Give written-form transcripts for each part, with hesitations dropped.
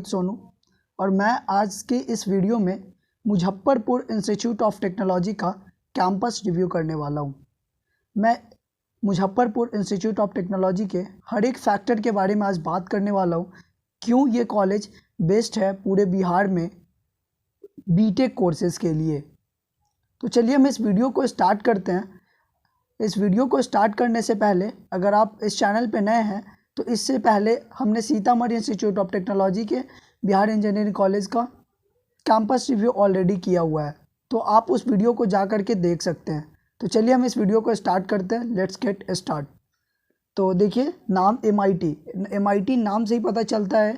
रोहित सोनू और मैं आज के इस वीडियो में मुजफ्फरपुर इंस्टीट्यूट ऑफ टेक्नोलॉजी का कैंपस रिव्यू करने वाला हूं। मैं मुजफ्फरपुर इंस्टीट्यूट ऑफ टेक्नोलॉजी के हर एक फैक्टर के बारे में आज बात करने वाला हूं। क्यों ये कॉलेज बेस्ट है पूरे बिहार में बीटेक कोर्सेज़ के लिए। तो चलिए हम इस वीडियो को स्टार्ट करते हैं। इस वीडियो को स्टार्ट करने से पहले अगर आप इस चैनल पे नए हैं तो इससे पहले हमने सीतामढ़ी इंस्टीट्यूट ऑफ टेक्नोलॉजी के बिहार इंजीनियरिंग कॉलेज का कैंपस रिव्यू ऑलरेडी किया हुआ है, तो आप उस वीडियो को जा कर के देख सकते हैं। तो चलिए हम इस वीडियो को स्टार्ट करते हैं। Let's get start. तो देखिए, नाम MIT नाम से ही पता चलता है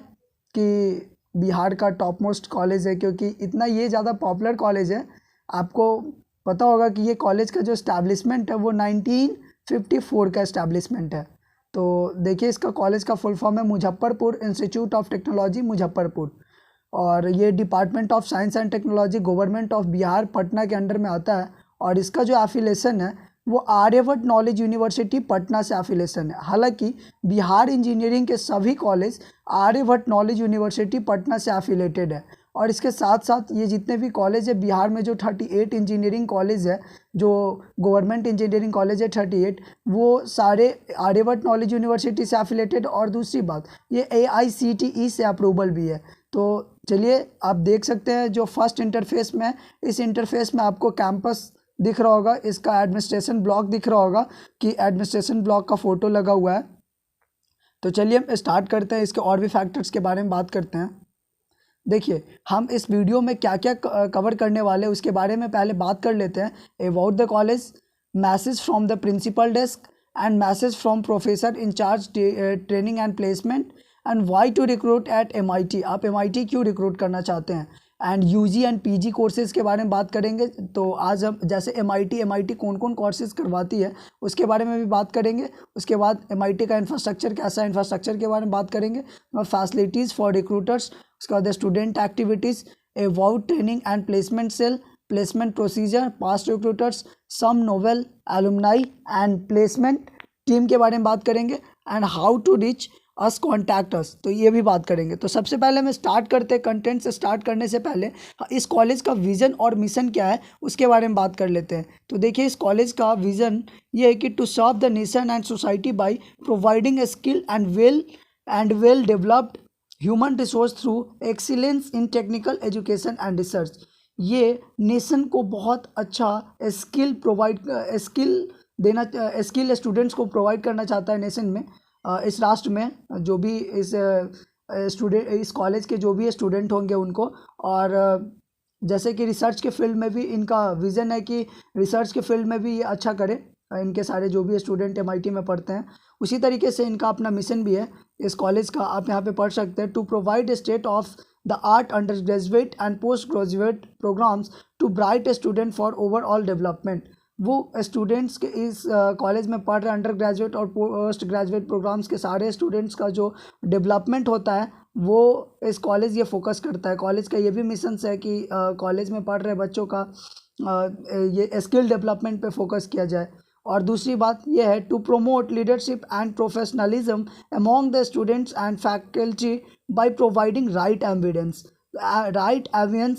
कि बिहार का टॉप मोस्ट कॉलेज है, क्योंकि इतना ये ज़्यादा पॉपुलर कॉलेज है। आपको पता होगा कि ये कॉलेज का जो इस्टेब्लिशमेंट है वो 1954 का इस्टेब्लिशमेंट है। तो देखिए, इसका कॉलेज का फुल फॉर्म है Muzaffarpur institute of technology Muzaffarpur, और ये department of science and technology government of Bihar Patna के अंडर में आता है। और इसका जो एफिलेशन है वो आर्यभट्ट नॉलेज यूनिवर्सिटी पटना से एफिलेशन है। हालांकि बिहार इंजीनियरिंग के सभी college Aryabhatta knowledge university Patna से एफिलेटेड है। और इसके साथ साथ ये जितने भी कॉलेज है बिहार में, जो 38 इंजीनियरिंग कॉलेज है, जो गवर्नमेंट इंजीनियरिंग कॉलेज है 38, वो सारे आर्यभट्ट नॉलेज यूनिवर्सिटी से एफिलेटेड। और दूसरी बात, ये AICTE से अप्रूवल भी है। तो चलिए, आप देख सकते हैं जो फर्स्ट इंटरफेस में, इस इंटरफेस में आपको कैंपस दिख रहा होगा, इसका एडमिनिस्ट्रेशन ब्लॉक दिख रहा होगा कि एडमिनिस्ट्रेशन ब्लॉक का फ़ोटो लगा हुआ है। तो चलिए हम स्टार्ट करते हैं, इसके और भी फैक्टर्स के बारे में बात करते हैं। देखिए, हम इस वीडियो में क्या क्या कवर करने वाले हैं उसके बारे में पहले बात कर लेते हैं। About the college, message from the principal desk and message from professor incharge training and placement, and why to recruit at MIT, आप MIT क्यों रिक्रूट करना चाहते हैं, and UG and PG courses के बारे में बात करेंगे। तो आज हम जैसे MIT कौन कौन कोर्सेज़ करवाती है उसके बारे में भी बात करेंगे। उसके बाद MIT का इंफ्रास्ट्रक्चर कैसा है, इंफ्रास्ट्रक्चर के बारे में बात करेंगे। फैसिलिटीज़ फॉर रिक्रूटर्स, उसके बाद student activities, about training and placement cell, placement procedure, past recruiters, some novel alumni and placement team के बारे में बात करेंगे, and how to reach us contact us, तो ये भी बात करेंगे। तो सबसे पहले हम स्टार्ट करते हैं। कंटेंट से स्टार्ट करने से पहले इस कॉलेज का विज़न और मिशन क्या है उसके बारे में बात कर लेते हैं। तो देखिए, इस कॉलेज का विज़न ये है कि to serve the nation and society by providing a skill and well developed human resource through excellence in technical education and research. ये नेशन को बहुत अच्छा स्किल स्टूडेंट्स को प्रोवाइड करना चाहता है नेशन में, इस राष्ट्र में जो भी इस कॉलेज के जो भी स्टूडेंट होंगे उनको। और जैसे कि रिसर्च के फील्ड में भी इनका विज़न है कि रिसर्च के फील्ड में भी ये अच्छा करे, इनके सारे जो भी स्टूडेंट MIT में पढ़ते हैं। उसी तरीके से इनका अपना मिशन भी है इस कॉलेज का, आप यहाँ पे पढ़ सकते हैं। To provide state of the art undergraduate and postgraduate programmes to bright student for overall development. वो स्टूडेंट्स के इस कॉलेज में पढ़ रहे अंडर ग्रेजुएट और पोस्ट ग्रेजुएट प्रोग्राम्स के सारे स्टूडेंट्स का जो डेवलपमेंट होता है वो इस कॉलेज ये फोकस करता है। कॉलेज का ये भी मिशन है कि कॉलेज में पढ़ रहे बच्चों का ये स्किल डेवलपमेंट पे फोकस किया जाए। और दूसरी बात ये है to promote leadership and professionalism among the students and faculty by providing right evidence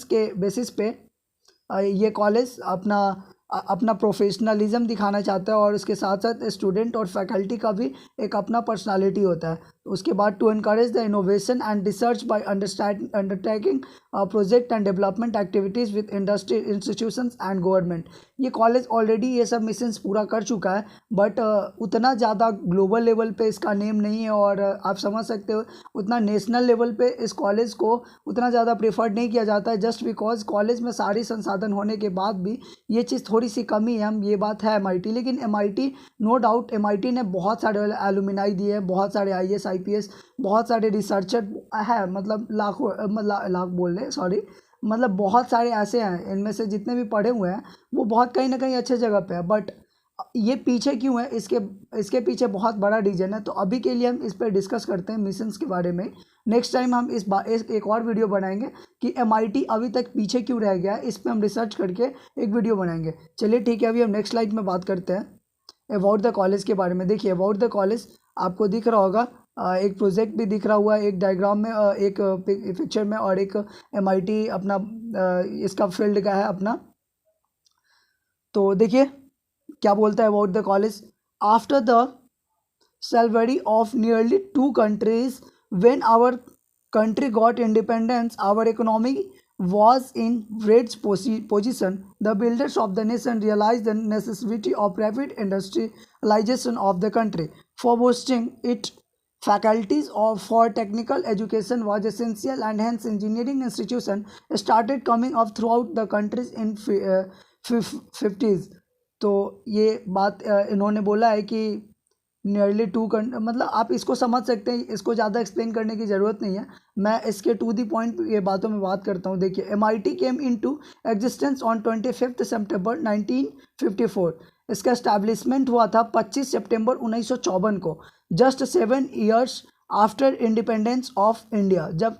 के बेसिस पे ये कॉलेज अपना प्रोफेशनलिज्म दिखाना चाहता है। और उसके साथ साथ स्टूडेंट और फैकल्टी का भी एक अपना पर्सनालिटी होता है। उसके बाद to encourage the innovation and research by undertaking project and development activities with industry institutions and government. ये कॉलेज ऑलरेडी ये सब मिशंस पूरा कर चुका है, बट उतना ज़्यादा ग्लोबल लेवल पे इसका नेम नहीं है। और आप समझ सकते हो उतना नेशनल लेवल पे इस कॉलेज को उतना ज़्यादा प्रेफर्ड नहीं किया जाता है, जस्ट बिकॉज कॉलेज में सारी संसाधन होने के बाद भी ये चीज़ थोड़ी सी कमी है। ये बात है MIT, लेकिन MIT नो डाउट MIT ने बहुत सारे एलुमनाई दिए हैं, बहुत सारे IAS IPS, बहुत सारे रिसर्चर है, मतलब लाख बोल रहे सॉरी, मतलब बहुत सारे ऐसे हैं, इनमें से जितने भी पढ़े हुए हैं वो बहुत कहीं ना कहीं अच्छे जगह पे है। बट ये पीछे क्यों है, इसके पीछे बहुत बड़ा रीजन है। तो अभी के लिए हम इस पर डिस्कस करते हैं मिशंस के बारे में। नेक्स्ट टाइम हम एक और वीडियो बनाएंगे कि MIT अभी तक पीछे क्यों रह गया है, इस पर हम रिसर्च करके एक वीडियो बनाएंगे। चलिए ठीक है, अभी हम नेक्स्ट स्लाइड में बात करते हैं अबाउट द कॉलेज के बारे में। देखिए, अबाउट द कॉलेज आपको दिख रहा होगा एक प्रोजेक्ट भी दिख रहा हुआ है एक डायग्राम में, एक पिक्चर में, और एक MIT अपना इसका फील्ड का है अपना। तो देखिए क्या बोलता है about the college. After the salvary of nearly two countries, when our country got independence, our economy was in great position. The builders of the nation realized the necessity of private industrialization of the country. For boosting its faculties for technical education was essential, and hence engineering institution started coming up throughout the countries in 50s। तो ये बात इन्होंने बोला है कि nearly मतलब आप इसको समझ सकते हैं, इसको ज़्यादा एक्सप्लेन करने की ज़रूरत नहीं है, मैं इसके टू दी पॉइंट ये बातों में बात करता हूँ। देखिए MIT came into existence on 25 सितंबर 1954। इसका इस्टेब्लिशमेंट हुआ था 25 सितंबर 1954 को, just 7 years after independence of India. जब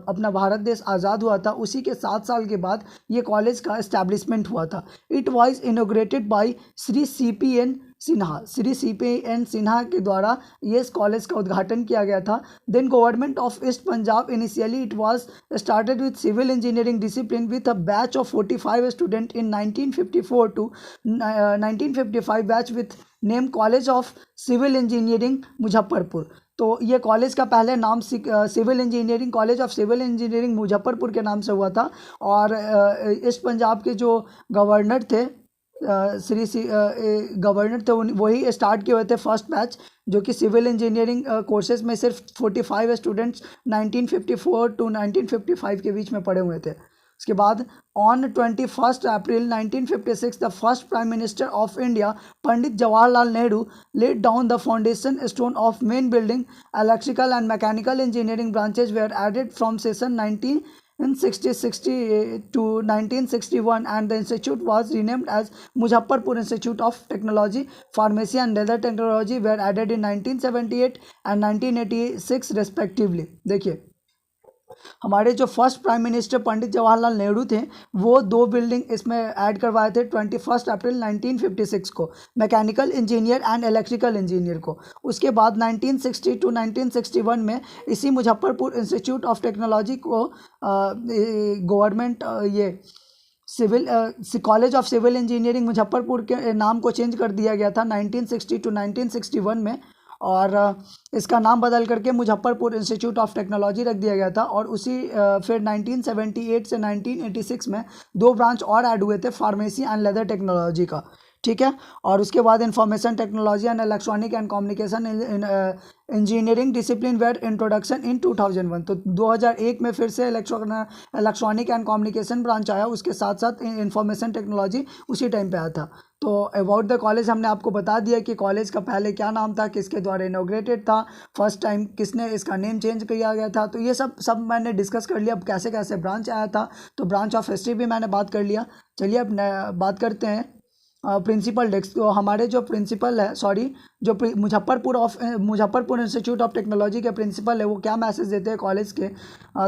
अपना भारत देश आज़ाद हुआ था उसी के 7 साल के बाद ये कॉलेज का इस्टेब्लिशमेंट हुआ था। It was inaugurated by Shri CPN Sinha. Shri CPN Sinha के द्वारा ये इस कॉलेज का उद्घाटन किया गया था। Then government of East Punjab initially it was started with civil engineering discipline with a batch of 45 student in 1954 to 1955 batch with name college of civil engineering Muzaffarpur. तो ये कॉलेज का पहले नाम civil engineering college of civil engineering Muzaffarpur के नाम से हुआ था। और ईस्ट पंजाब के जो गवर्नर थे गवर्नर थे वही स्टार्ट किए हुए थे फर्स्ट बैच, जो कि सिविल इंजीनियरिंग कोर्सेज में सिर्फ 45 स्टूडेंट्स 1954 टू 1955 के बीच में पढ़े हुए थे। उसके बाद on 21 April 1956 the first prime minister of India Pandit Jawaharlal Nehru laid down the foundation stone of main building. Electrical and mechanical engineering branches were added from session 1960 to 1961 and the institute was renamed as Muzaffarpur Institute of Technology. Pharmacy and leather technology were added in 1978 and 1986 respectively। देखिए हमारे जो first prime minister पंडित जवाहरलाल नेहरू थे वो 2 building इसमें add करवाए थे 21 April 1956 को, mechanical engineer and electrical engineer को। उसके बाद 1960 टू 1961 में इसी मुजफ्फरपुर इंस्टीट्यूट ऑफ टेक्नोलॉजी को गवर्नमेंट ये civil college of civil engineering Muzaffarpur के नाम को चेंज कर दिया गया था 1960 टू 1961 में, और इसका नाम बदल करके मुजफ्फरपुर इंस्टीट्यूट ऑफ टेक्नोलॉजी रख दिया गया था। और उसी फिर 1978 से 1986 में 2 ब्रांच और ऐड हुए थे, फार्मेसी एंड लेदर टेक्नोलॉजी का, ठीक है। और उसके बाद information technology and electronic and communication engineering discipline were introduction in 2001। तो 2001 में फिर से इलेक्ट्रॉनिक एंड कम्युनिकेशन ब्रांच आया, उसके साथ साथ इंफॉर्मेशन टेक्नोलॉजी उसी टाइम पे आया था। तो अबाउट द कॉलेज हमने आपको बता दिया कि कॉलेज का पहले क्या नाम था, किसके द्वारा इनोग्रेटेड था, फर्स्ट टाइम किसने इसका नेम चेंज किया गया था। तो ये सब मैंने डिस्कस कर लिया। अब कैसे कैसे ब्रांच आया था, तो ब्रांच ऑफ हिस्ट्री भी मैंने बात कर लिया। चलिए अब बात करते हैं प्रिंसिपल डेस्क। तो हमारे जो प्रिंसिपल है जो मुजफ्फरपुर इंस्टीट्यूट ऑफ टेक्नोलॉजी के प्रिंसिपल है वो क्या मैसेज देते हैं कॉलेज के,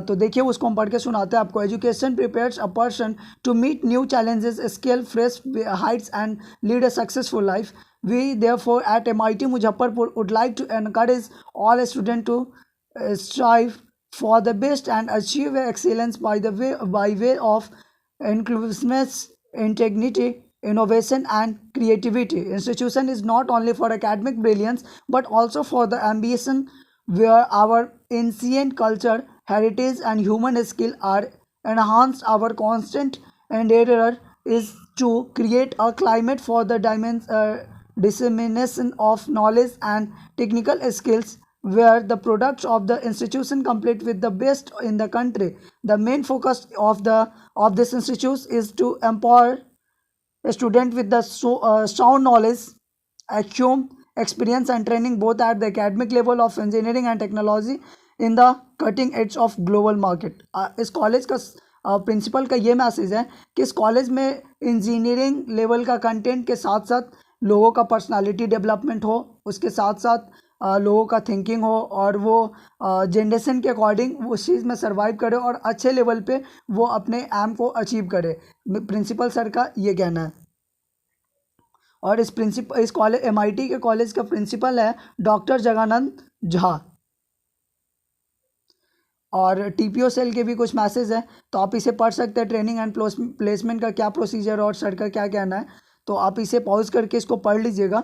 तो देखिए उसको हम पढ़ के सुनाते हैं आपको। Education prepares a person to meet new challenges, scale fresh heights and lead a successful life. We therefore at MIT Muzaffarpur would like to encourage all student to strive for the best and achieve excellence by way of inclusiveness, integrity, innovation and creativity. Institution is not only for academic brilliance but also for the ambition where our ancient culture, heritage and human skill are enhanced. Our constant endeavor is to create a climate for the dissemination of knowledge and technical skills where the products of the institution compete with the best in the country. The main focus of this institute is to empower a student with the sound knowledge, acumen, experience and training both at the academic level of engineering and technology in the cutting edge of global market. इस college का principal का ये message है कि इस college में engineering level का content के साथ साथ लोगों का पर्सनालिटी डेवलपमेंट हो, उसके साथ साथ लोगों का थिंकिंग हो और वो जनरेशन के अकॉर्डिंग उस चीज़ में सर्वाइव करे और अच्छे लेवल पे वो अपने एम को अचीव करे। प्रिंसिपल सर का ये कहना है। और इस कॉलेज MIT के कॉलेज का प्रिंसिपल है डॉक्टर जगानंद झा। और TPO सेल के भी कुछ मैसेज हैं, तो आप इसे पढ़ सकते हैं। ट्रेनिंग एंड प्लेसमेंट का क्या प्रोसीजर और सर का क्या कहना है, तो आप इसे पॉज करके इसको पढ़ लीजिएगा।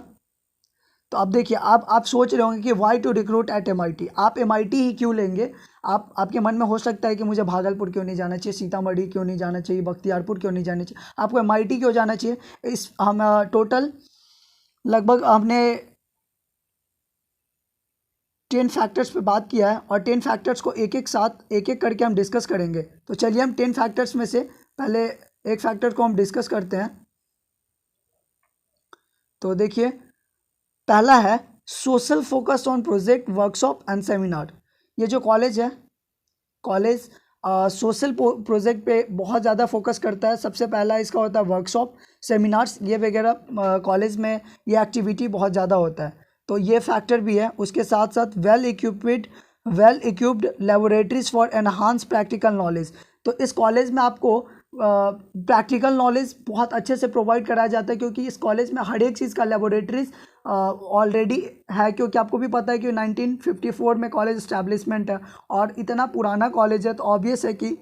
तो आप देखिए, आप सोच रहे होंगे कि why to recruit at MIT, आप MIT ही क्यों लेंगे। आपके मन में हो सकता है कि मुझे भागलपुर क्यों नहीं जाना चाहिए, सीतामढ़ी क्यों नहीं जाना चाहिए, बख्तियारपुर क्यों नहीं जाना चाहिए, आपको MIT क्यों जाना चाहिए। हम टोटल लगभग हमने 10 फैक्टर्स पे बात किया है, और 10 फैक्टर्स को एक एक करके हम डिस्कस करेंगे। तो चलिए हम 10 फैक्टर्स में से पहले एक फैक्टर को हम डिस्कस करते हैं। तो देखिए, पहला है social focus on project, workshop and seminar. ये जो कॉलेज है, कॉलेज सोशल प्रोजेक्ट पे बहुत ज़्यादा फोकस करता है। सबसे पहला इसका होता है वर्कशॉप, सेमिनार्स, ये वगैरह कॉलेज में ये एक्टिविटी बहुत ज़्यादा होता है, तो ये फैक्टर भी है। उसके साथ साथ well equipped laboratories for enhance practical knowledge. तो इस कॉलेज में आपको प्रैक्टिकल नॉलेज बहुत अच्छे से प्रोवाइड कराया जाता है, क्योंकि इस कॉलेज में हर एक चीज़ का लेबोरेटरीज ऑलरेडी है, क्योंकि आपको भी पता है कि 1954 में कॉलेज इस्टेब्लिशमेंट है, और इतना पुराना कॉलेज है, तो ऑब्वियस है कि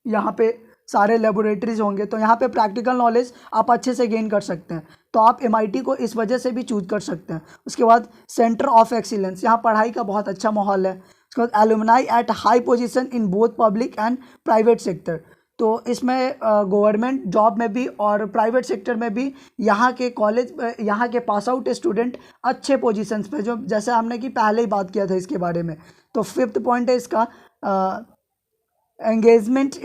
यहाँ पे सारे लेबोरेटरीज होंगे, तो यहाँ पे प्रैक्टिकल नॉलेज आप अच्छे से गेन कर सकते हैं। तो आप MIT को इस वजह से भी चूज कर सकते हैं। उसके बाद सेंटर ऑफ एक्सीलेंस, यहाँ पढ़ाई का बहुत अच्छा माहौल है। उसके बाद alumni at high position in both public and private sector. तो इसमें गवर्नमेंट जॉब में भी और प्राइवेट सेक्टर में भी यहाँ के कॉलेज, यहाँ के पास आउट स्टूडेंट अच्छे पोजीशंस पे, जो जैसे हमने कि पहले ही बात किया था इसके बारे में। तो 5th पॉइंट है इसका engagement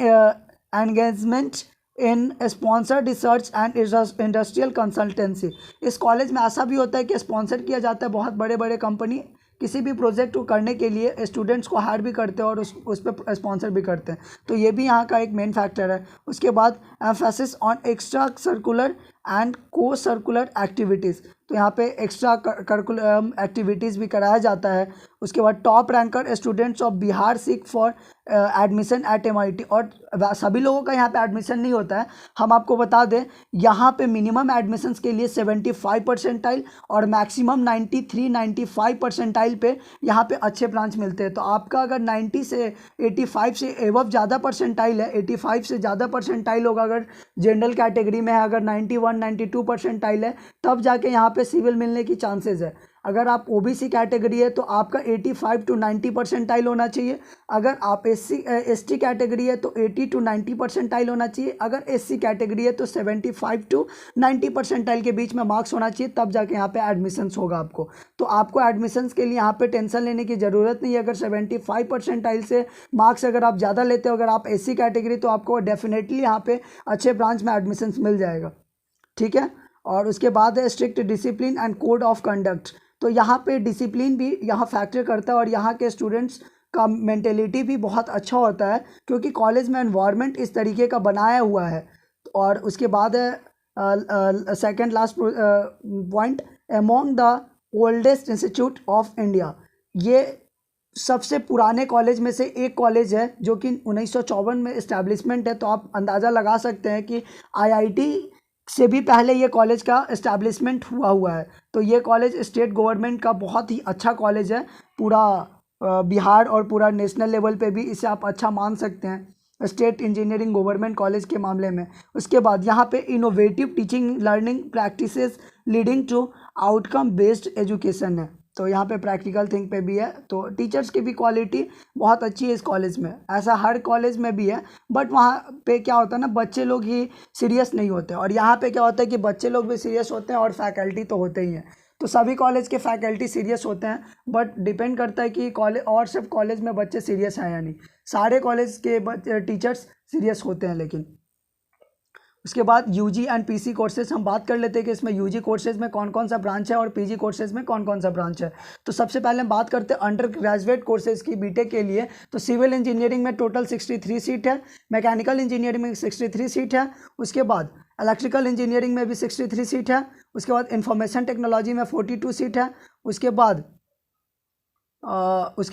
in sponsor research and industrial consultancy. इस कॉलेज में ऐसा भी होता है कि स्पॉन्सर किया जाता है, बहुत बड़े बड़े कंपनी किसी भी प्रोजेक्ट को करने के लिए स्टूडेंट्स को हायर भी करते हैं और उस पर स्पॉन्सर भी करते हैं, तो ये भी यहाँ का एक मेन फैक्टर है। उसके बाद emphasis on extra circular and को सर्कुलर एक्टिविटीज़, तो यहाँ पे एक्स्ट्रा करिकुलम एक्टिविटीज़ भी कराया जाता है। उसके बाद top ranker students of Bihar seek for admission eight MIT, और सभी लोगों का यहाँ पे एडमिशन नहीं होता है। हम आपको बता दें, यहाँ पे मिनिमम एडमिशन्स के लिए 75 परसेंटाइल और मैक्सिमम 93-95 परसेंटाइल पे यहाँ पे अच्छे ब्रांच मिलते हैं। तो आपका अगर 90 से 85 से एवब ज़्यादा परसेंटाइल है, 85 से ज़्यादा परसेंटाइल होगा अगर जनरल कैटेगरी में है, अगर 91-92 परसेंटाइल है, तब जाके यहाँ पे सिविल मिलने की चांसेस है। अगर आप OBC कैटेगरी है तो आपका 85 to 90 परसेंटाइल होना चाहिए। अगर आप ST कैटेगरी है तो 80 to 90 परसेंटाइल होना चाहिए। अगर SC कैटेगरी है तो 75 to 90 परसेंटाइल के बीच में मार्क्स होना चाहिए, तब जाके यहाँ पे एडमिशन्स होगा आपको। तो आपको एडमिशन्स के लिए यहाँ पे टेंशन लेने की ज़रूरत नहीं है। अगर 75 परसेंटाइल से मार्क्स अगर आप ज़्यादा लेते हो, अगर आप SC कैटेगरी, तो आपको डेफिनेटली यहाँ पे अच्छे ब्रांच में एडमिशन्स मिल जाएगा, ठीक है। और उसके बाद है strict discipline and code of conduct. तो यहाँ पे डिसिप्लिन भी यहाँ फैक्टर करता है, और यहाँ के स्टूडेंट्स का मेंटेलिटी भी बहुत अच्छा होता है, क्योंकि कॉलेज में एनवायरनमेंट इस तरीके का बनाया हुआ है। और उसके बाद है second last point, among the oldest institute of India. ये सबसे पुराने कॉलेज में से एक कॉलेज है, जो कि 1954 में इस्टेब्लिशमेंट है। तो आप अंदाज़ा लगा सकते हैं कि IIT से भी पहले ये कॉलेज का इस्टेब्लिशमेंट हुआ है। तो ये कॉलेज स्टेट गवर्नमेंट का बहुत ही अच्छा कॉलेज है, पूरा बिहार और पूरा नेशनल लेवल पे भी इसे आप अच्छा मान सकते हैं, स्टेट इंजीनियरिंग गवर्नमेंट कॉलेज के मामले में। उसके बाद यहाँ पे innovative teaching learning practices leading to outcome based education है। तो यहाँ पे प्रैक्टिकल थिंग पे भी है। तो टीचर्स की भी क्वालिटी बहुत अच्छी है इस कॉलेज में, ऐसा हर कॉलेज में भी है, बट वहाँ पे क्या होता है ना, बच्चे लोग ही सीरियस नहीं होते, और यहाँ पे क्या होता है कि बच्चे लोग भी सीरियस होते हैं और फैकल्टी तो होते ही हैं। तो सभी कॉलेज के फैकल्टी सीरियस होते हैं, बट डिपेंड करता है कि कॉलेज और सिर्फ कॉलेज में बच्चे सीरियस हैं या नहीं। सारे कॉलेज के टीचर्स सीरियस होते हैं। लेकिन उसके बाद UG एंड PC कोर्सेज हम बात कर लेते हैं कि इसमें UG कोर्सेज में कौन कौन सा ब्रांच है और PG कोर्सेज में कौन कौन सा ब्रांच है। तो सबसे पहले हम बात करते हैं अंडर ग्रेजुएट कोर्सेज की BTech के लिए। तो सिविल इंजीनियरिंग में टोटल 63 सीट है, मैकेनिकल इंजीनियरिंग में 63 सीट है, उसके बाद इलेक्ट्रिकल इंजीनियरिंग में भी 63 सीट है, उसके बाद इंफॉर्मेशन टेक्नोलॉजी में 42 सीट है, उसके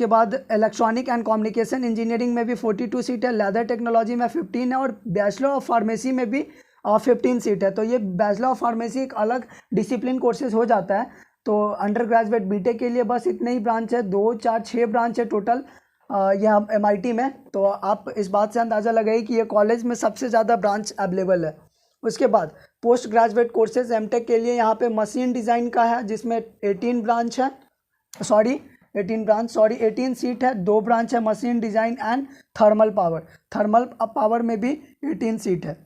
बाद इलेक्ट्रॉनिक एंड कम्युनिकेशन इंजीनियरिंग में भी 42 सीट है, लेदर टेक्नोलॉजी में 15 है, और बैचलर ऑफ फार्मेसी में भी 15 सीट है। तो ये बैचलर ऑफ फार्मेसी एक अलग डिसिप्लिन कोर्सेज हो जाता है। तो अंडर ग्रेजुएट BTech के लिए बस इतने ही ब्रांच है, 2, 4, 6 ब्रांच है टोटल। ये हम MIT में, तो आप इस बात से अंदाज़ा लगाइए कि ये कॉलेज में सबसे ज़्यादा ब्रांच अवेलेबल है। उसके बाद पोस्ट ग्रेजुएट कोर्सेज एमटेक के लिए यहाँ पे मशीन डिज़ाइन का है, जिसमें 18 ब्रांच है, 18 सीट है, 2 ब्रांच है machine design and thermal power में भी 18 सीट है।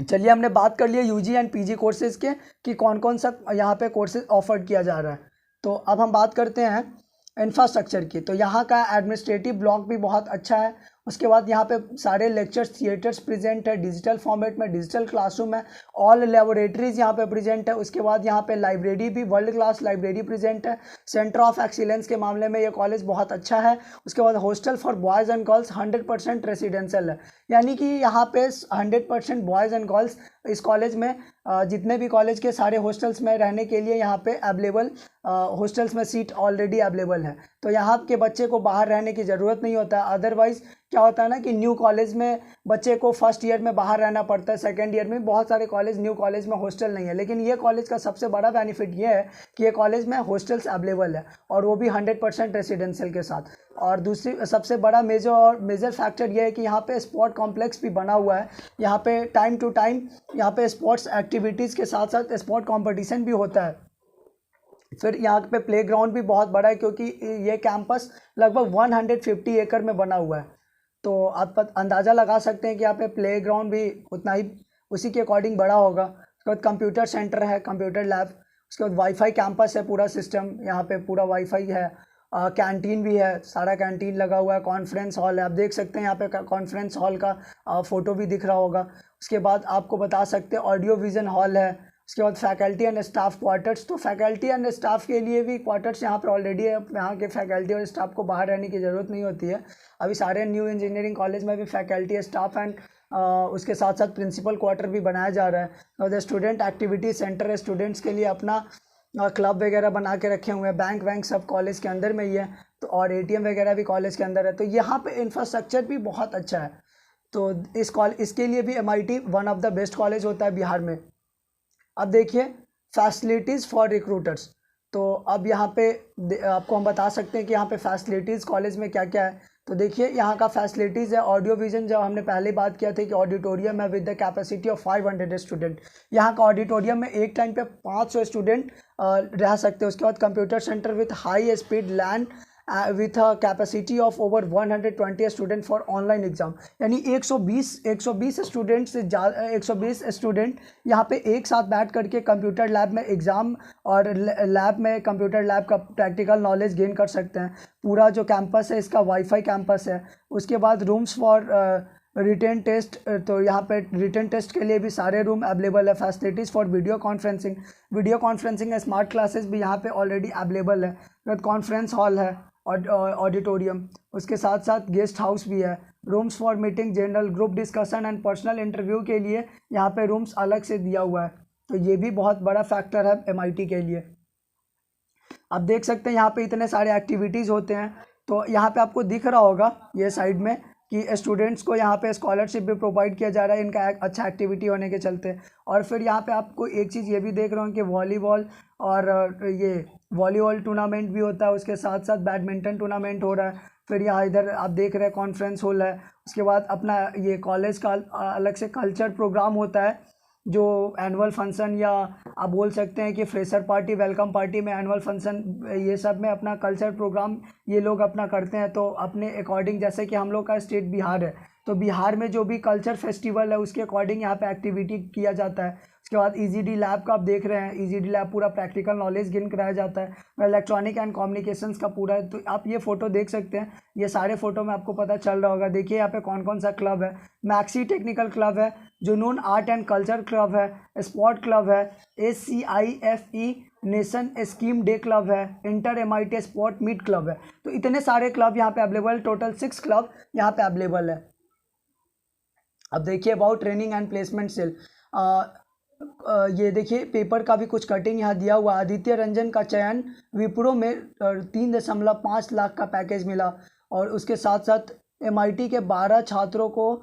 चलिए, हमने बात कर लिया UG एंड PG कोर्सेज़ के कि कौन कौन सा यहाँ पे कोर्सेज ऑफर किया जा रहा है। तो अब हम बात करते हैं इंफ्रास्ट्रक्चर की। तो यहाँ का एडमिनिस्ट्रेटिव ब्लॉक भी बहुत अच्छा है। उसके बाद यहाँ पे सारे लेक्चर्स थिएटर्स प्रेजेंट है, डिजिटल फॉर्मेट में, डिजिटल क्लासरूम है, ऑल लेबोरेटरीज यहाँ पे प्रेजेंट है। उसके बाद यहाँ पे लाइब्रेरी भी वर्ल्ड क्लास लाइब्रेरी प्रेजेंट है। सेंटर ऑफ एक्सीलेंस के मामले में ये कॉलेज बहुत अच्छा है। उसके बाद hostel for boys and girls 100% residential है, यानी कि यहाँ पे 100% बॉयज़ एंड गर्ल्स इस कॉलेज में जितने भी कॉलेज के सारे हॉस्टल्स में रहने के लिए यहाँ पे अवेलेबल, हॉस्टल्स में सीट ऑलरेडी अवेलेबल है। तो यहाँ के बच्चे को बाहर रहने की ज़रूरत नहीं होता है। अदरवाइज़ क्या होता है ना कि न्यू कॉलेज में बच्चे को फर्स्ट ईयर में बाहर रहना पड़ता है, सेकंड ईयर में बहुत सारे कॉलेज न्यू कॉलेज में हॉस्टल नहीं है। लेकिन ये कॉलेज का सबसे बड़ा बेनिफिट ये है कि ये कॉलेज में हॉस्टल्स अवेलेबल है, और वो भी 100% रेसिडेंशियल के साथ। और दूसरी सबसे बड़ा मेजर फैक्टर ये है कि यहाँ पे स्पोर्ट कॉम्प्लेक्स भी बना हुआ है। यहाँ पे टाइम टू टाइम यहाँ पे स्पोर्ट्स एक्टिविटीज़ के साथ साथ स्पोर्ट कॉम्पिटिशन भी होता है। फिर यहाँ पे प्लेग्राउंड भी बहुत बड़ा है, क्योंकि ये कैंपस लगभग 150 एकड़ में बना हुआ है। तो आप अंदाज़ा लगा सकते हैं कि यहाँ पे प्लेग्राउंड भी उतना ही उसी के अकॉर्डिंग बड़ा होगा। उसके बाद कंप्यूटर सेंटर है, कंप्यूटर लैब। उसके बाद वाईफाई कैंपस है, पूरा सिस्टम यहाँ पे पूरा वाईफाई है। कैंटीन भी है, सारा कैंटीन लगा हुआ है। कॉन्फ्रेंस हॉल है, आप देख सकते हैं यहाँ पे कॉन्फ्रेंस हॉल का फ़ोटो भी दिख रहा होगा। उसके बाद आपको बता सकते हैं ऑडियो विज़न हॉल है। उसके बाद फैकल्टी एंड स्टाफ क्वार्टर्स, तो फैकल्टी एंड स्टाफ के लिए भी क्वार्टर्स यहाँ पर ऑलरेडी है। यहाँ के फैकल्टी और स्टाफ को बाहर रहने की ज़रूरत नहीं होती है। अभी सारे न्यू इंजीनियरिंग कॉलेज में भी फैकल्टी स्टाफ एंड उसके साथ साथ प्रिंसिपल क्वार्टर भी बनाया जा रहा है। और स्टूडेंट एक्टिविटी सेंटर है, स्टूडेंट्स के लिए अपना क्लब वगैरह बना के रखे हुए हैं। बैंक वैंक सब कॉलेज के अंदर में ही है, तो और ATM वगैरह भी कॉलेज के अंदर है। तो यहाँ पे इंफ्रास्ट्रक्चर भी बहुत अच्छा है। तो इसके लिए भी MIT one of the best college होता है बिहार में। अब देखिए फैसिलिटीज़ फॉर रिक्रूटर्स। तो अब यहाँ पे आपको हम बता सकते हैं कि यहाँ पे फैसिलिटीज़ कॉलेज में क्या क्या है। तो देखिए यहाँ का फैसिलिटीज़ है ऑडियो विजन, जब हमने पहले बात किया था कि ऑडिटोरियम है with the capacity of 500 student. यहाँ का ऑडिटोरियम में एक टाइम पे 500 स्टूडेंट रह सकते हैं। उसके बाद computer centre with high speed LAN with a capacity of over 120 student for online exam, यानी 120 स्टूडेंट से 120 स्टूडेंट यहाँ पे एक साथ बैठ करके कंप्यूटर लैब में एग्ज़ाम और लैब में कंप्यूटर लैब का प्रैक्टिकल नॉलेज गेन कर सकते हैं। पूरा जो कैंपस है इसका वाईफाई कैंपस है। उसके बाद रूम्स फॉर रिटन टेस्ट, तो यहाँ पे रिटन टेस्ट के लिए भी सारे रूम अवेलेबल है। Facilities for video conferencing smart classes भी यहाँ पे ऑलरेडी अवेलेबल है। कॉन्फ्रेंस हॉल है, ऑडिटोरियम, उसके साथ साथ गेस्ट हाउस भी है। Rooms for meeting, general group discussion and personal interview के लिए यहाँ पे रूम्स अलग से दिया हुआ है। तो ये भी बहुत बड़ा फैक्टर है MIT के लिए। आप देख सकते हैं यहाँ पे इतने सारे एक्टिविटीज़ होते हैं। तो यहाँ पे आपको दिख रहा होगा ये साइड में कि स्टूडेंट्स को यहाँ पे स्कॉलरशिप भी प्रोवाइड किया जा रहा है इनका अच्छा एक्टिविटी होने के चलते। और फिर यहाँ पे आपको एक चीज़ ये भी देख रहा हूँ कि वॉलीबॉल और ये वॉलीबॉल टूर्नामेंट भी होता है, उसके साथ साथ बैडमिंटन टूर्नामेंट हो रहा है। फिर यहाँ इधर आप देख रहे हैं कॉन्फ्रेंस हॉल है। उसके बाद अपना ये कॉलेज का अलग से कल्चर प्रोग्राम होता है, जो एनुअल फंक्शन या आप बोल सकते हैं कि फ्रेशर पार्टी, वेलकम पार्टी में, एनुअल फंक्शन, ये सब में अपना कल्चर प्रोग्राम ये लोग अपना करते हैं। तो अपने अकॉर्डिंग, जैसे कि हम लोग का स्टेट बिहार है, तो बिहार में जो भी कल्चर फेस्टिवल है उसके अकॉर्डिंग यहाँ पे एक्टिविटी किया जाता है। उसके बाद EGD लैब का आप देख रहे हैं, EGD लैब पूरा प्रैक्टिकल नॉलेज गेन कराया जाता है। इलेक्ट्रॉनिक एंड कम्युनिकेशंस का पूरा है। तो आप ये फ़ोटो देख सकते हैं, ये सारे फ़ोटो में आपको पता चल रहा होगा। देखिए यहाँ पे कौन कौन सा क्लब है। मैक्सी टेक्निकल क्लब है, Junoon art and culture club है, स्पोर्ट क्लब है, ACIFE nation scheme day club है, inter MIT sport meet club है। तो इतने सारे क्लब यहाँ पे अवेलेबल, टोटल 6 क्लब यहाँ पे अवेलेबल है। अब देखिए about training and placement cell. ये देखिए पेपर का भी कुछ कटिंग यहाँ दिया हुआ। आदित्य रंजन का चयन विप्रो में 3.5 लाख का पैकेज मिला। और उसके साथ साथ MIT के 12 छात्रों को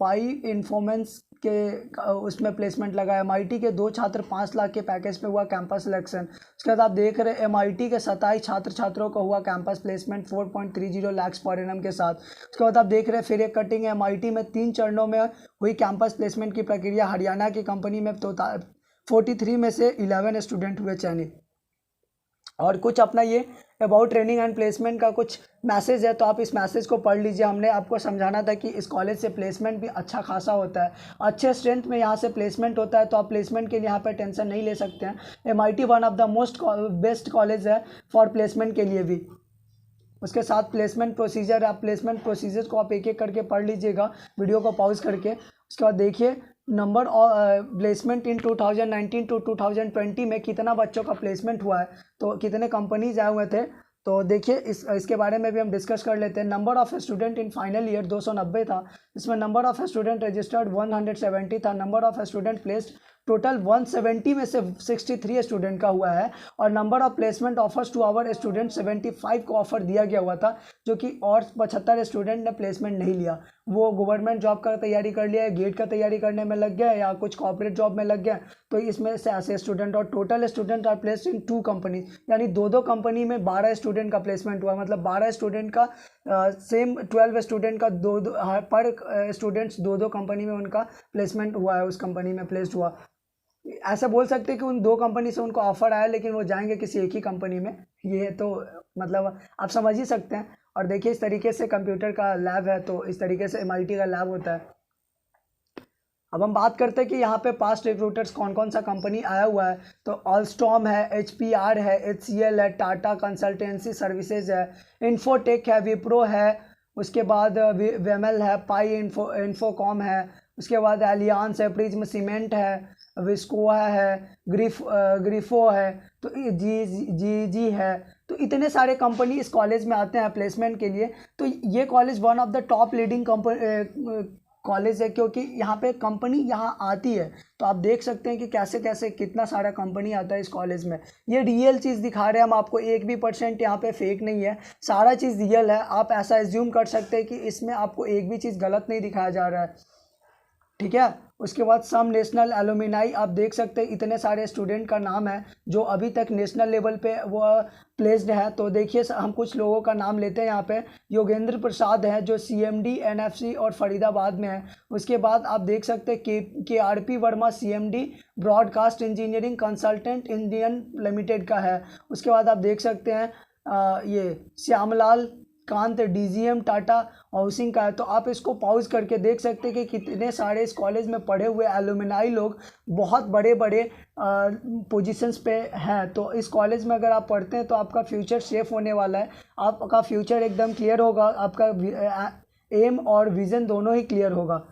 पाई इन्फॉर्मेंस के उसमें प्लेसमेंट लगा। MIT के 2 छात्र 5 लाख के पैकेज पे हुआ कैंपस सिलेक्शन। उसके बाद आप देख रहे हैं MIT के 27 छात्रों को हुआ campus placement 4.30 lakh per annum के साथ। उसके बाद आप देख रहे हैं फिर एक कटिंग है, MIT में 3 चरणों में हुई कैंपस प्लेसमेंट की प्रक्रिया। हरियाणा की कंपनी में तो 43 में से 11 स्टूडेंट हुए चयनित। और कुछ अपना ये अबाउट ट्रेनिंग एंड प्लेसमेंट का कुछ मैसेज है, तो आप इस मैसेज को पढ़ लीजिए। हमने आपको समझाना था कि इस कॉलेज से प्लेसमेंट भी अच्छा खासा होता है, अच्छे स्ट्रेंथ में यहाँ से प्लेसमेंट होता है, तो आप प्लेसमेंट के लिए यहाँ पर टेंशन नहीं ले सकते हैं। MIT one of the most best college है फॉर प्लेसमेंट के लिए भी। उसके साथ प्लेसमेंट प्रोसीजर, आप प्लेसमेंट प्रोसीजर को आप एक एक करके पढ़ लीजिएगा वीडियो को पॉज करके। उसके बाद देखिए number of placement in 2019 to 2020 में कितना बच्चों का प्लेसमेंट हुआ है, तो कितने कंपनीज आए हुए थे, तो देखिए इसके बारे में भी हम डिस्कस कर लेते हैं। Number of student in final year 290 था, इसमें नंबर ऑफ स्टूडेंट रजिस्टर्ड 170 था। Number of student placed total 170 में से 63 स्टूडेंट का हुआ है। और number of placement offers to our student 75 को ऑफर दिया गया हुआ था, जो कि और 75 स्टूडेंट ने प्लेसमेंट नहीं लिया। वो गवर्नमेंट जॉब का तैयारी कर लिया है, गेट का तैयारी करने में लग गया या कुछ कॉर्पोरेट जॉब में लग गया, तो इसमें से ऐसे स्टूडेंट। और total student are placed in 2 company, यानी 2 कंपनी में 12 स्टूडेंट का प्लेसमेंट हुआ। मतलब 12 स्टूडेंट का सेम 12 स्टूडेंट का पर स्टूडेंट्स 2 कंपनी में उनका प्लेसमेंट हुआ है, उस कंपनी में प्लेस्ड हुआ। ऐसा बोल सकते हैं कि उन 2 कंपनी से उनको ऑफर आया, लेकिन वो जाएंगे किसी एक ही कंपनी में। ये तो मतलब आप समझ ही सकते हैं। और देखिए इस तरीके से कंप्यूटर का लैब है, तो इस तरीके से MIT का लैब होता है। अब हम बात करते हैं कि यहाँ पे पास्ट रिक्रूटर्स कौन कौन सा कंपनी आया हुआ है, तो ऑलस्टॉम है, HPR है, HCL है, टाटा कंसल्टेंसी सर्विसेज है, इन्फोटेक है, विप्रो है, उसके बाद वेमल है, पाई इन्फोकॉम है, उसके बाद एलियांस है, प्रिज्म सीमेंट है, विस्कोआ है, ग्रिफो है, तो जी है। तो इतने सारे कंपनी इस कॉलेज में आते हैं प्लेसमेंट के लिए। तो ये college one of the top leading college है, क्योंकि यहाँ पे कंपनी यहाँ आती है। तो आप देख सकते हैं कि कैसे कैसे कितना सारा कंपनी आता है इस कॉलेज में। ये रियल चीज़ दिखा रहे हैं हम आपको, 1 भी % यहाँ पे फेक नहीं है, सारा चीज़ रियल है। आप ऐसा एज्यूम कर सकते हैं कि इसमें आपको एक भी चीज़ गलत नहीं दिखाया जा रहा है, ठीक है। उसके बाद सम नेशनल एलुमिनाई, आप देख सकते हैं इतने सारे स्टूडेंट का नाम है जो अभी तक नेशनल लेवल पे वो प्लेस्ड है। तो देखिए हम कुछ लोगों का नाम लेते हैं यहाँ पे। योगेंद्र प्रसाद है जो CMD NFC और फरीदाबाद में है। उसके बाद आप देख सकते हैं KRP Verma CMD broadcast engineering consultant Indian limited का है। उसके बाद आप देख सकते हैं ये श्यामलाल कांत DGM टाटा हाउसिंग का है। तो आप इसको पॉज करके देख सकते हैं कि कितने सारे इस कॉलेज में पढ़े हुए एलुमनाई लोग बहुत बड़े बड़े पोजीशंस पे हैं। तो इस कॉलेज में अगर आप पढ़ते हैं तो आपका फ्यूचर सेफ होने वाला है, आपका फ्यूचर एकदम क्लियर होगा, आपका एम और विज़न दोनों ही क्लियर होगा।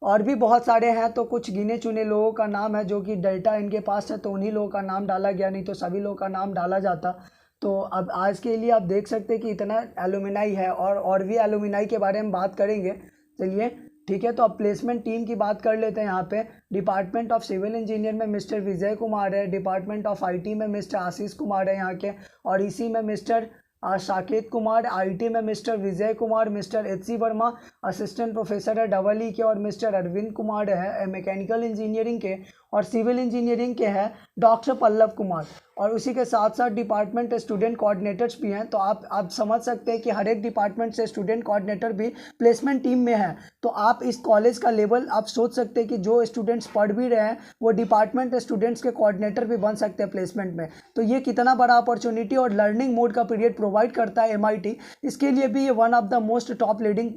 और भी बहुत सारे हैं, तो कुछ गिने चुने लोगों का नाम है जो कि डेटा इनके पास है, तो उन्हीं लोगों का नाम डाला गया, नहीं तो सभी लोगों का नाम डाला जाता। तो अब आज के लिए आप देख सकते हैं कि इतना एलुमिनाई है, और भी एलुमिनाई के बारे में बात करेंगे। चलिए ठीक है, तो अब प्लेसमेंट टीम की बात कर लेते हैं। यहाँ पे डिपार्टमेंट ऑफ सिविल इंजीनियर में मिस्टर विजय कुमार है, डिपार्टमेंट ऑफ IT में मिस्टर आशीष कुमार है यहाँ के, और इसी में मिस्टर साकेत कुमार, IT में mister Vijay Kumar, mister HC Verma assistant professor है EE के, और मिस्टर अरविंद कुमार है मैकेनिकल इंजीनियरिंग के, और सिविल इंजीनियरिंग के हैं डॉक्टर पल्लव कुमार। और उसी के साथ साथ डिपार्टमेंट स्टूडेंट कोऑर्डिनेटर्स भी हैं। तो आप समझ सकते हैं कि हर एक डिपार्टमेंट से स्टूडेंट कोऑर्डिनेटर भी प्लेसमेंट टीम में है। तो आप इस कॉलेज का लेवल आप सोच सकते हैं कि जो स्टूडेंट्स पढ़ भी रहे हैं वो डिपार्टमेंट स्टूडेंट्स के कोऑर्डिनेटर भी बन सकते हैं प्लेसमेंट में। तो ये कितना बड़ा अपॉर्चुनिटी और लर्निंग मोड का पीरियड प्रोवाइड करता है MIT, इसके लिए भी ये one of the most top leading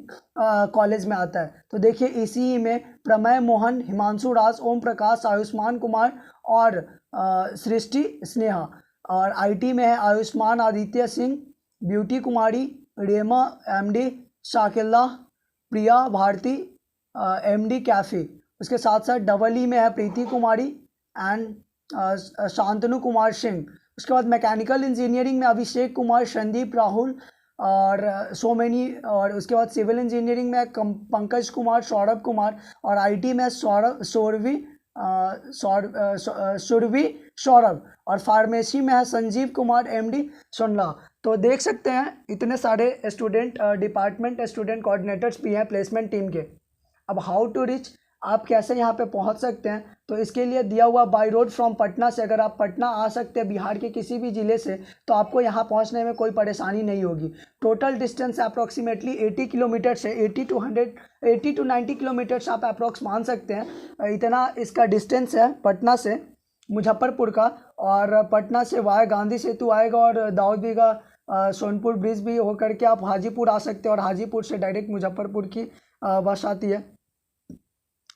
college में आता है। तो देखिए इसी में प्रमय मोहन, हिमांशु राज, ओम प्रकाश, आयुष्मान कुमार और सृष्टि स्नेहा। और IT में है आयुष्मान आदित्य सिंह, ब्यूटी कुमारी, रेमा MD, शाकिला, प्रिया भारती MD कैफ़े। उसके साथ साथ EE में है प्रीति कुमारी एंड शांतनु कुमार सिंह। उसके बाद मैकेनिकल इंजीनियरिंग में अभिषेक कुमार, संदीप राहुल और सो मैनी। और उसके बाद सिविल इंजीनियरिंग में पंकज कुमार, सौरभ कुमार, और IT में सुरभि सौरभ, और फार्मेसी में है संजीव कुमार MD सुनला। तो देख सकते हैं इतने सारे स्टूडेंट डिपार्टमेंट स्टूडेंट कोऑर्डिनेटर्स भी हैं प्लेसमेंट टीम के। अब हाउ टू रीच, आप कैसे यहाँ पे पहुँच सकते हैं, तो इसके लिए दिया हुआ बाई रोड फ्रॉम पटना से अगर आप पटना आ सकते हैं बिहार के किसी भी ज़िले से, तो आपको यहाँ पहुँचने में कोई परेशानी नहीं होगी। टोटल डिस्टेंस अप्रॉक्सीमेटली 80 किलोमीटर से 80 to 90 किलोमीटर्स आप अप्रॉक्स मान सकते हैं, इतना इसका डिस्टेंस है पटना से मुजफ्फरपुर का। और पटना से वाया गांधी सेतु आएगा और दाऊदबी का सोनपुर ब्रिज भी होकर के आप हाजीपुर आ सकते हैं, और हाजीपुर से डायरेक्ट मुजफ्फरपुर की बस आती है।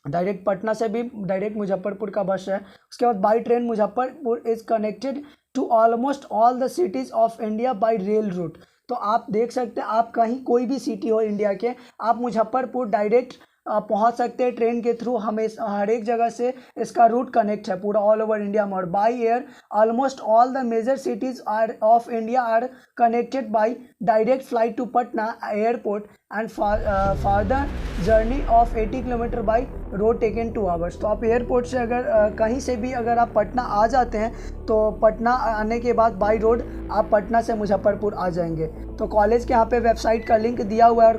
डायरेक्ट पटना से भी डायरेक्ट मुजफ्फरपुर का बस है। उसके बाद by train Muzaffarpur is connected to almost all the cities of India by rail route. तो आप देख सकते हैं, आप कहीं कोई भी सिटी हो इंडिया के, आप मुजफ्फरपुर डायरेक्ट पहुंच सकते हैं ट्रेन के थ्रू। हमेशा हर एक जगह से इसका रूट कनेक्ट है पूरा ऑल ओवर इंडिया में। और by air almost all the major cities are of India are connected by direct flight to Patna airport and farther journey of 80 kilometre by road taken 2 hours. तो आप airport से अगर कहीं से भी अगर आप पटना आ जाते हैं, तो पटना आने के बाद बाई रोड आप पटना से मुजफ्फरपुर आ जाएंगे। तो कॉलेज के यहाँ पे वेबसाइट का लिंक दिया हुआ है,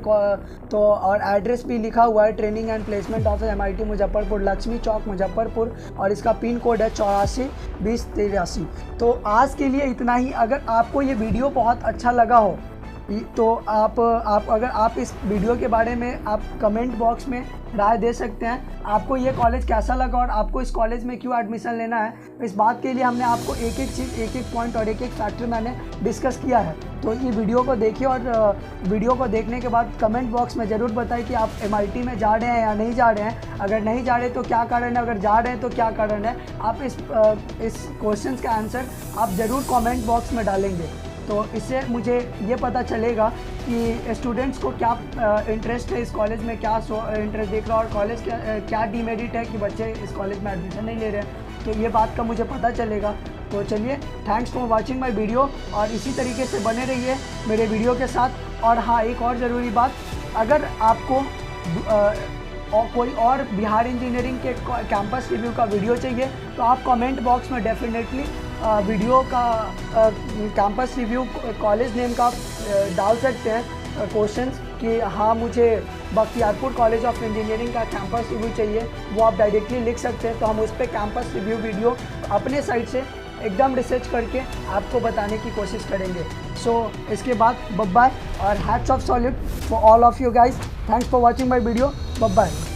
और एड्रेस भी लिखा हुआ है, training and placement office MIT Muzaffarpur, Lakshmi Chowk Muzaffarpur, और इसका पिन कोड है 842083। तो आज के लिए इतना ही। अगर आपको ये वीडियो बहुत अच्छा लगा हो तो आप इस वीडियो के बारे में आप कमेंट बॉक्स में राय दे सकते हैं। आपको ये कॉलेज कैसा लगा और आपको इस कॉलेज में क्यों एडमिशन लेना है, इस बात के लिए हमने आपको एक एक चीज़, एक एक पॉइंट और एक एक फैक्टर मैंने डिस्कस किया है। तो ये वीडियो को देखिए, और वीडियो को देखने के बाद कमेंट बॉक्स में ज़रूर बताएं कि आप MIT में जा रहे हैं या नहीं जा रहे हैं। अगर नहीं जा रहे तो क्या कारण है, अगर जा रहे हैं तो क्या कारण है। आप इस क्वेश्चन का आंसर आप ज़रूर कमेंट बॉक्स में डालेंगे, तो इससे मुझे ये पता चलेगा कि स्टूडेंट्स को क्या इंटरेस्ट है इस कॉलेज में, क्या इंटरेस्ट देख रहा है, और कॉलेज क्या डिमेरिट है कि बच्चे इस कॉलेज में एडमिशन नहीं ले रहे हैं। तो ये बात का मुझे पता चलेगा। तो चलिए, thanks for watching my video, और इसी तरीके से बने रहिए मेरे वीडियो के साथ। और हाँ, एक और ज़रूरी बात, अगर आपको कोई और बिहार इंजीनियरिंग के कैंपस रिव्यू का वीडियो चाहिए, तो आप कमेंट बॉक्स में डेफिनेटली वीडियो का कैंपस रिव्यू कॉलेज नेम का डाल सकते हैं क्वेश्चंस कि हाँ मुझे बख्तियारपुर कॉलेज ऑफ इंजीनियरिंग का कैंपस रिव्यू चाहिए, वो आप डायरेक्टली लिख सकते हैं। तो हम उस पर कैंपस रिव्यू वीडियो अपने साइड से एकदम रिसर्च करके आपको बताने की कोशिश करेंगे। सो इसके बाद बाय बाय, और hats off salute for all of you guys. Thanks for watching my video. Bye bye.